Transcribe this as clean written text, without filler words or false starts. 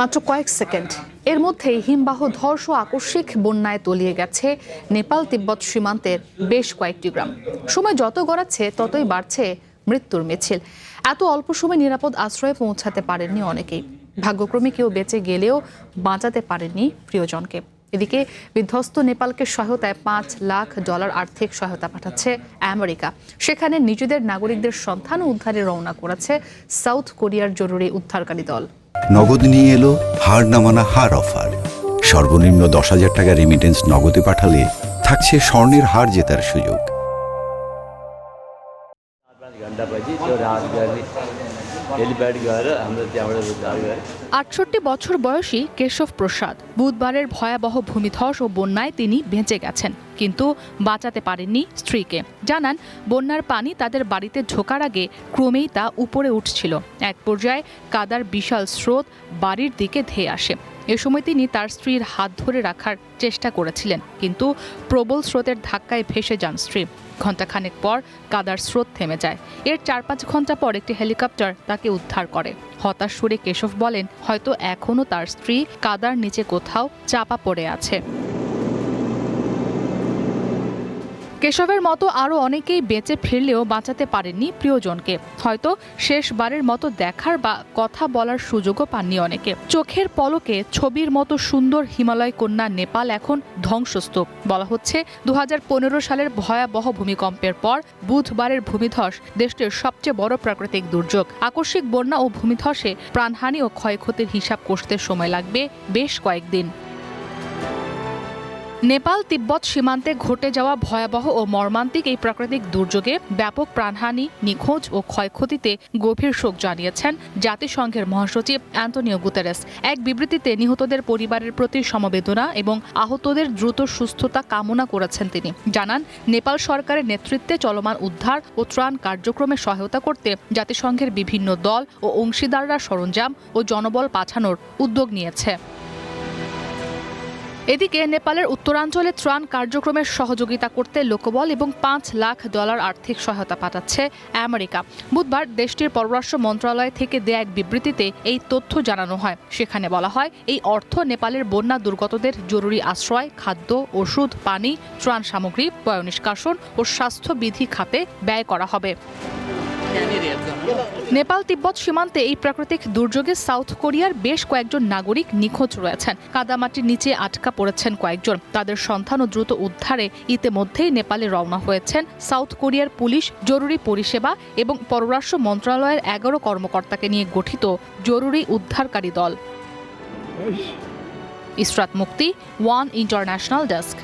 মাত্র কয়েক সেকেন্ড এর মধ্যেই হিমবাহ ধস ও আকস্মিক বন্যায় তলিয়ে গেছে নেপাল তিব্বত সীমান্তের বেশ কয়েকটি গ্রাম। সময় যত গড়াচ্ছে ততই বাড়ছে মৃত্যুর মিছিল। এত অল্প সময় নিরাপদ আশ্রয়ে পৌঁছাতে পারেননি অনেকেই। ভাগ্যক্রমে কেউ বেঁচে গেলেও বাঁচাতে পারেননি প্রিয়জনকে। এদিকে বিধ্বস্ত নেপালকে সহায়তায় $5 লাখ আর্থিক সহায়তা পাঠাচ্ছে আমেরিকা। সেখানে নিজেদের নাগরিকদের সন্ধান ও উদ্ধারে রওনা করেছে সাউথ কোরিয়ার জরুরি উদ্ধারকারী দল। নগদ নিয়ে এলো হার না মানা হার অফার। সর্বনিম্ন 10,000 টাকা রেমিটেন্স নগদে পাঠালে থাকছে স্বর্ণের হার জেতার সুযোগ। আটষট্টি বছর বয়সী কেশব প্রসাদ বুধবারের ভয়াবহ ভূমিধস ও বন্যায় তিনি বেঁচে গেছেন, কিন্তু বাঁচাতে পারেননি স্ত্রীকে। জানান, বন্যার পানি তাদের বাড়িতে ঢোকার আগে ক্রমেই তা উপরে উঠছিল। এক পর্যায়ে কাদার বিশাল স্রোত বাড়ির দিকে ধেয়ে আসে। এ সময় তিনি তার স্ত্রীর হাত ধরে রাখার চেষ্টা করেছিলেন, কিন্তু প্রবল স্রোতের ধাক্কায় ভেসে যান স্ত্রী। ঘণ্টাখানেক পর কাদার স্রোত থেমে যায়। এর 4-5 ঘণ্টা পর একটি হেলিকপ্টার তাকে উদ্ধার করে। হতাশ সুরে কেশব বলেন, হয়তো এখনও তার স্ত্রী কাদার নিচে কোথাও চাপা পড়ে আছে। কেশবের মতো আরও অনেকেই বেঁচে ফিরলেও বাঁচাতে পারেননি প্রিয়জনকে। হয়তো শেষবারের মতো দেখার বা কথা বলার সুযোগও পাননি অনেকে। চোখের পলকে ছবির মতো সুন্দর হিমালয় কন্যা নেপাল এখন ধ্বংসস্তূপ। বলা হচ্ছে 2015 সালের ভয়াবহ ভূমিকম্পের পর বুধবারের ভূমিধস দেশটির সবচেয়ে বড় প্রাকৃতিক দুর্যোগ। আকস্মিক বন্যা ও ভূমিধসে প্রাণহানি ও ক্ষয়ক্ষতির হিসাব কষতে সময় লাগবে বেশ কয়েকদিন। নেপাল তিব্বত সীমান্তে ঘটে যাওয়া ভয়াবহ ও মর্মান্তিক এই প্রাকৃতিক দুর্যোগে ব্যাপক প্রাণহানি, নিখোঁজ ও ক্ষয়ক্ষতিতে গভীর শোক জানিয়েছেন জাতিসংঘের মহাসচিব অ্যান্টোনিও গুতেরেস। এক বিবৃতিতে নিহতদের পরিবারের প্রতি সমবেদনা এবং আহতদের দ্রুত সুস্থতা কামনা করেছেন তিনি। জানান, নেপাল সরকারের নেতৃত্বে চলমান উদ্ধার ও ত্রাণ কার্যক্রমে সহায়তা করতে জাতিসংঘের বিভিন্ন দল ও অংশীদাররা সরঞ্জাম ও জনবল পাঠানোর উদ্যোগ নিয়েছে। এদিকে নেপালের উত্তরাঞ্চলে ত্রাণ কার্যক্রমে সহযোগিতা করতে লোকবল এবং $5 লাখ আর্থিক সহায়তা পাঠাচ্ছে আমেরিকা। বুধবার দেশটির পররাষ্ট্র মন্ত্রণালয় থেকে দেয়া এক বিবৃতিতে এই তথ্য জানানো হয়। সেখানে বলা হয়, এই অর্থ নেপালের বন্যা দুর্গতদের জরুরি আশ্রয়, খাদ্য, ওষুধ, পানি, ত্রাণ সামগ্রী, পয়ঃনিষ্কাশন ও স্বাস্থ্যবিধি খাতে ব্যয় করা হবে। নেপাল তিব্বত সীমান্তে এই প্রাকৃতিক দুর্যোগে সাউথ কোরিয়ার বেশ কয়েকজন নাগরিক নিখোঁজ রয়েছেন। কাদামাটির নিচে আটকা পড়েছেন কয়েকজন। তাদের সন্ধান ও দ্রুত উদ্ধারে ইতিমধ্যেই নেপালে রওনা হয়েছেন সাউথ কোরিয়ার পুলিশ, জরুরি পরিষেবা এবং পররাষ্ট্র মন্ত্রণালয়ের 11 কর্মকর্তাকে নিয়ে গঠিত জরুরি উদ্ধারকারী দল। ইসরাত মুক্তি, ওয়ান ইন্টারন্যাশনাল ডেস্ক।